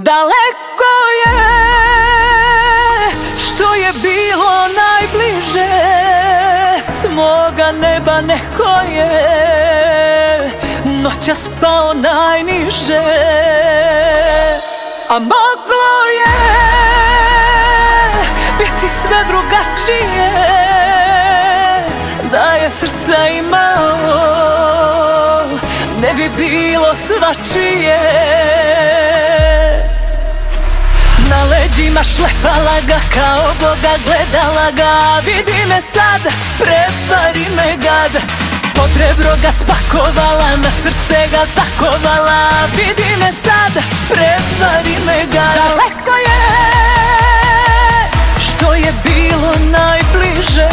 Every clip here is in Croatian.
Daleko je što je bilo najbliže, s moga neba neko je noćas pao najniže. A moglo je biti sve drugačije da je srca imao, ne bi bilo svačije. Na leđima šlepala ga, kao Boga gledala ga. Vidi me sad, prevari me gad. Pod rebro ga spakovala, na srce ga zakovala. Vidi me sad, prevari me gad. Daleko je što je bilo najbliže.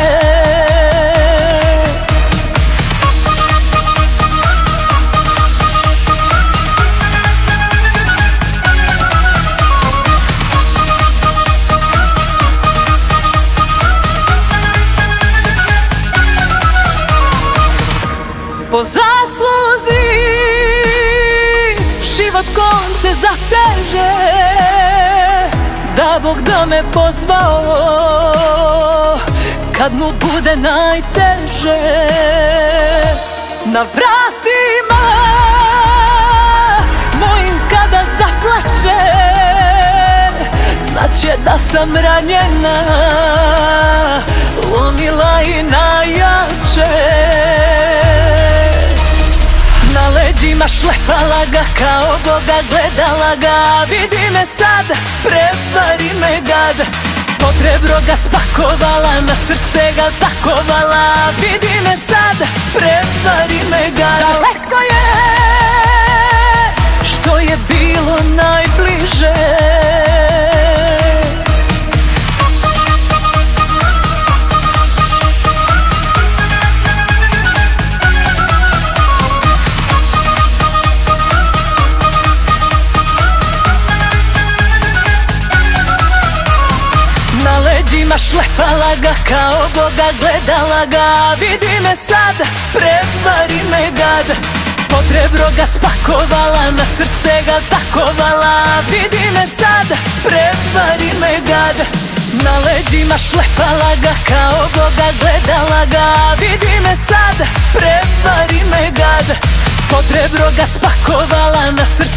Po zasluzi život konce zateže, da Bog da me pozvao kad mu bude najteže. Na vratima mojim kada zaplače, znaće da sam ranjena, lomila i najjače. Na leđima šlepala ga, kao Boga gledala ga. Vidi me sad, prevari me gad. Pod rebro ga spakovala, na srce ga zakovala. Vidi me sad, prevari me gad. Daleko je što je bilo najbliže. Šlepala ga, kao Boga gledala ga. Vidi me sad, prevari me gad. Pod rebro ga spakovala, na srce ga zakovala. Vidi me sad, prevari me gad. Na leđima šlepala ga, kao Boga gledala ga. Vidi me sad, prevari me gad. Pod rebro ga spakovala, na srce